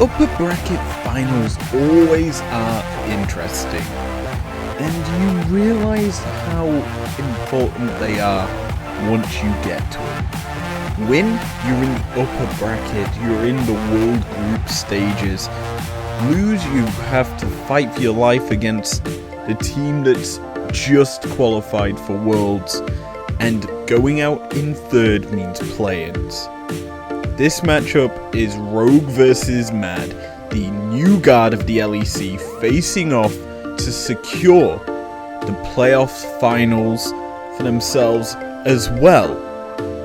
upper bracket finals always are interesting, and you realise how important they are once you get to them. Win, you're in the upper bracket, you're in the world group stages. Lose, you have to fight for your life against the team that's just qualified for Worlds, and going out in third means play-ins. This matchup is Rogue versus Mad, the new guard of the LEC, facing off to secure the playoffs finals for themselves as well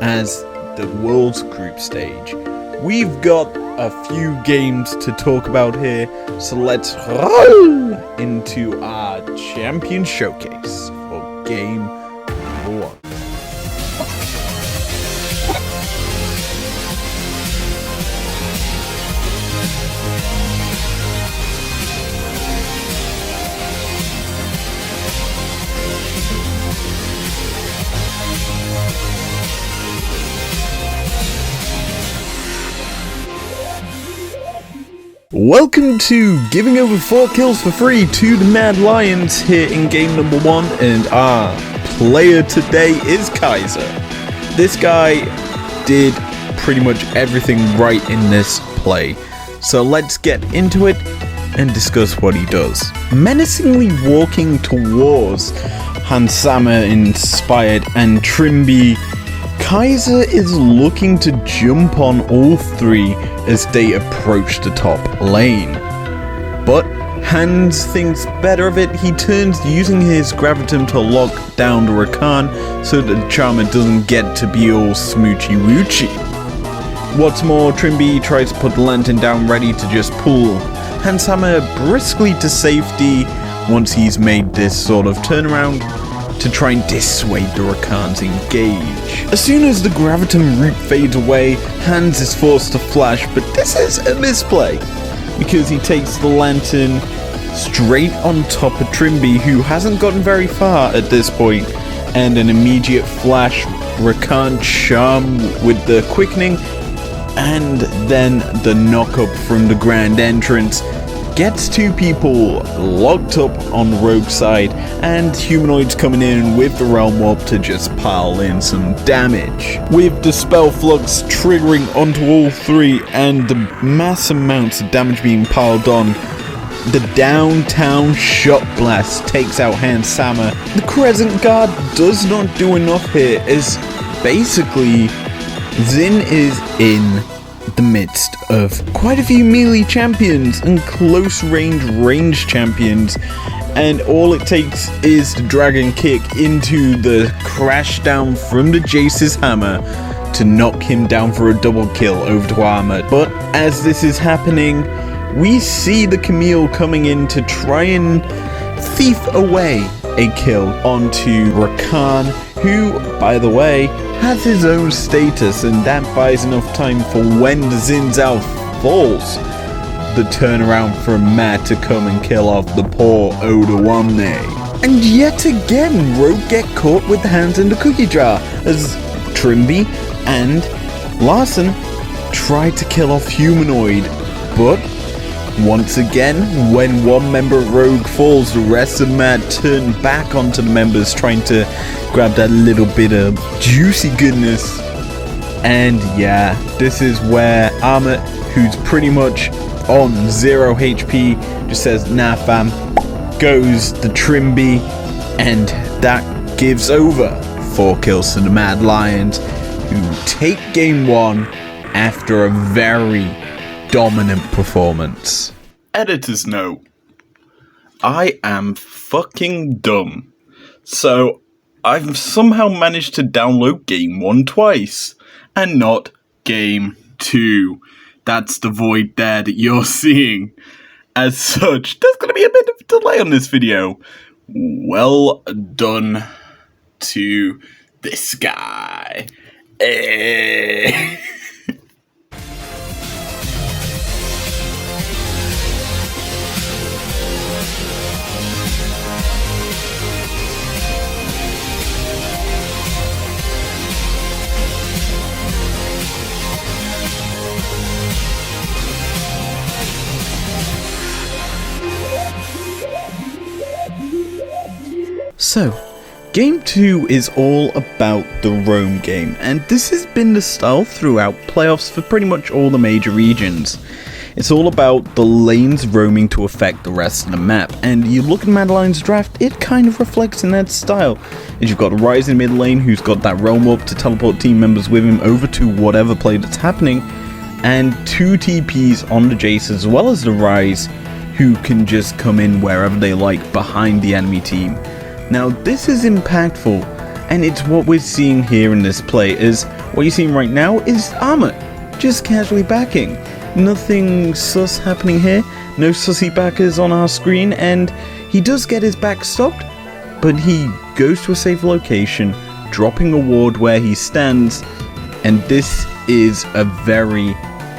as the Worlds group stage. We've got a few games to talk about here, so let's roll into our champion showcase for game number 1. Welcome to giving over 4 kills for free to the Mad Lions here in game number 1, and our player today is Kaiser. This guy did pretty much everything right in this play, so let's get into it and discuss what he does. Menacingly walking towards Hansama inspired and Trimby, Kaiser is looking to jump on all 3 as they approach the top lane. But Hans thinks better of it. He turns using his gravitum to lock down the Rakan so that the Charmer doesn't get to be all smoochy woochy. What's more, Trimby tries to put the lantern down ready to just pull Hansama briskly to safety once he's made this sort of turnaround to try and dissuade the Rakan's engage. As soon as the gravitum root fades away, Hans is forced to flash, but this is a misplay because he takes the lantern straight on top of Trimby, who hasn't gotten very far at this point, and an immediate flash Rakan charm with the quickening, and then the knock-up from the grand entrance gets 2 people locked up on the rogue side, and humanoids coming in with the realm warp to just pile in some damage. With the spell flux triggering onto all 3 and the mass amounts of damage being piled on, the downtown shot blast takes out Hansama. The Crescent Guard does not do enough here, as basically Zin is in the midst of quite a few melee champions and close range champions, and all it takes is the dragon kick into the crash down from the Jace's hammer to knock him down for a double kill over to Armor. But as this is happening, we see the Camille coming in to try and thief away a kill onto Rakan, who, by the way, has his own status, and that buys enough time for when the Xin Zhao falls, the turnaround for Matt to come and kill off the poor Odoamne. And yet again, Rogue get caught with the hands in the cookie jar, as Trimby and Larson try to kill off Humanoid, but once again, when one member of Rogue falls, the rest of Matt turn back onto the members, trying to grab that little bit of juicy goodness. And yeah, this is where Armor, who's pretty much on 0 HP, just says, nah fam, goes the Trimby, and that gives over 4 kills to the Mad Lions, who take game 1 after a very dominant performance. Editor's note: I am fucking dumb. So I've somehow managed to download game 1 twice, and not game 2. That's the void there that you're seeing. As such, there's going to be a bit of a delay on this video. Well done to this guy. So, Game 2 is all about the roam game, and this has been the style throughout playoffs for pretty much all the major regions. It's all about the lanes roaming to affect the rest of the map, and you look at Mad Lion's draft, it kind of reflects in that style. As you've got a Ryze in mid lane who's got that roam up to teleport team members with him over to whatever play that's happening, and 2 TPs on the Jace as well as the Ryze who can just come in wherever they like behind the enemy team. Now this is impactful, and it's what we're seeing here in this play. Is what you're seeing right now is Armor just casually backing. Nothing sus happening here, no sussy backers on our screen, and he does get his back stopped, but he goes to a safe location, dropping a ward where he stands, and this is a very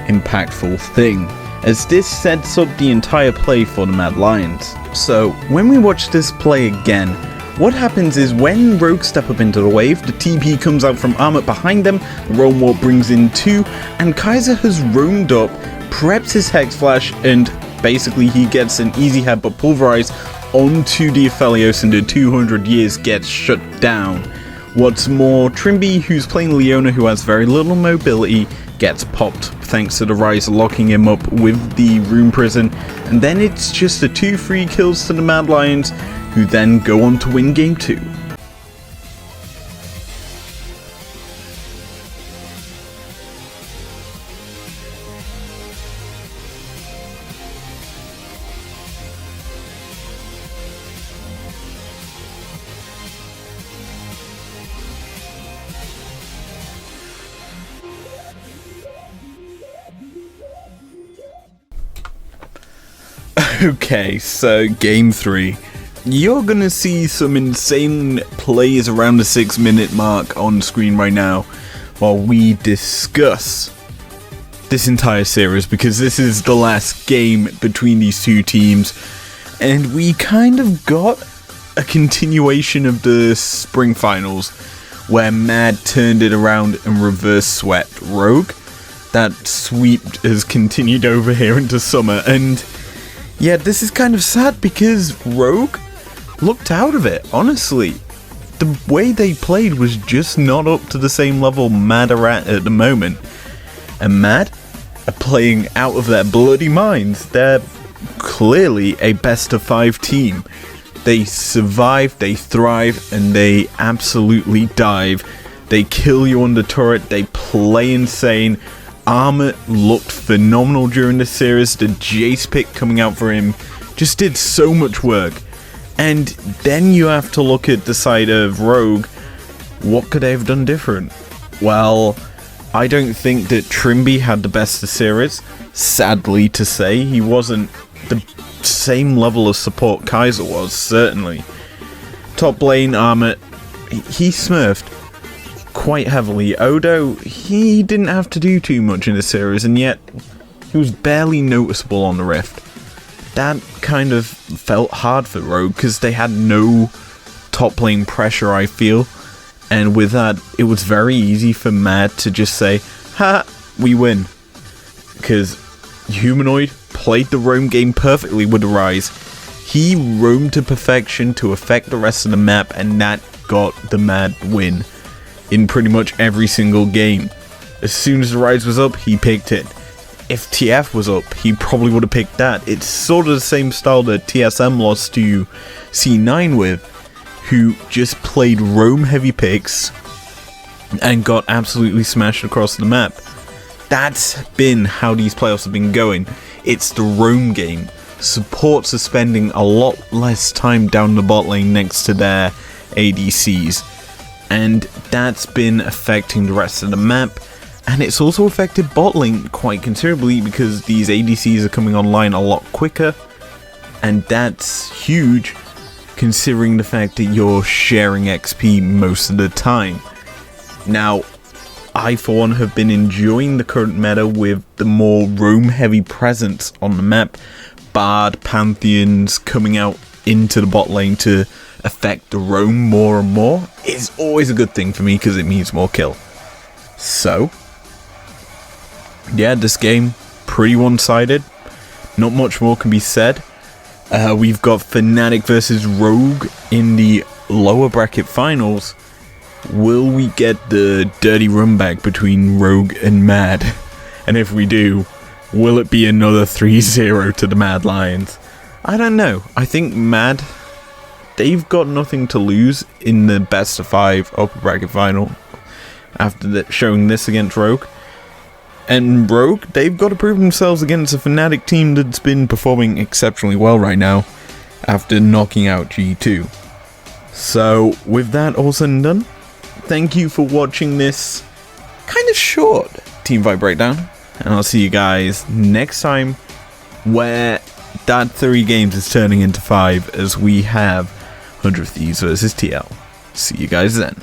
impactful thing, as this sets up the entire play for the Mad Lions. So when we watch this play again, what happens is when Rogue step up into the wave, the TP comes out from Armor behind them, the roam ward brings in 2, and Kaiser has roamed up, preps his Hex Flash, and basically he gets an easy headbutt pulverize onto the Aphelios, and the 200 years gets shut down. What's more, Trimby, who's playing Leona, who has very little mobility, gets popped thanks to the Ryze locking him up with the Rune Prison, and then it's just the 2 free kills to the Mad Lions, who then go on to win Game 2. Okay, so Game 3. You're gonna see some insane plays around the 6-minute mark on screen right now while we discuss this entire series, because this is the last game between these 2 teams, and we kind of got a continuation of the spring finals where Mad turned it around and reverse swept Rogue. That sweep has continued over here into summer, and yeah, this is kind of sad because Rogue looked out of it, honestly. The way they played was just not up to the same level Mad are at the moment. And Mad are playing out of their bloody minds. They're clearly a best of 5 team. They survive, they thrive, and they absolutely dive. They kill you on the turret, they play insane. Armor looked phenomenal during this series. The Jace pick coming out for him just did so much work. And then you have to look at the side of Rogue. What could they have done different? Well, I don't think that Trimby had the best of the series. Sadly to say, he wasn't the same level of support Kaiser was, certainly. Top lane Armor, he smurfed quite heavily. Odo, he didn't have to do too much in the series, and yet he was barely noticeable on the Rift. That kind of felt hard for Rogue because they had no top lane pressure, I feel, and with that it was very easy for Mad to just say, ha, we win, because Humanoid played the roam game perfectly with the Ryze. He roamed to perfection to affect the rest of the map, and that got the Mad win in pretty much every single game. As soon as the Ryze was up, he picked it. If TF was up, he probably would have picked that. It's sort of the same style that TSM lost to C9 with, who just played roam heavy picks and got absolutely smashed across the map. That's been how these playoffs have been going. It's the roam game. Supports are spending a lot less time down the bot lane next to their ADCs, and that's been affecting the rest of the map. And it's also affected bot lane quite considerably because these ADCs are coming online a lot quicker, and that's huge considering the fact that you're sharing XP most of the time. Now, I for one have been enjoying the current meta with the more roam heavy presence on the map. Bard, Pantheons coming out into the bot lane to affect the roam more and more is always a good thing for me because it means more kill. So yeah, this game, pretty one-sided. Not much more can be said. We've got Fnatic versus Rogue in the lower bracket finals, will we get the dirty run back between Rogue and Mad? And if we do, will it be another 3-0 to the Mad Lions? I don't know. I think Mad, they've got nothing to lose in the best of 5 upper bracket final after showing this against Rogue. And Rogue, they've got to prove themselves against a Fnatic team that's been performing exceptionally well right now after knocking out G2. So, with that all said and done, thank you for watching this kind of short Teamfight Breakdown. And I'll see you guys next time, where that 3 games is turning into 5 as we have 100 Thieves versus TL. See you guys then.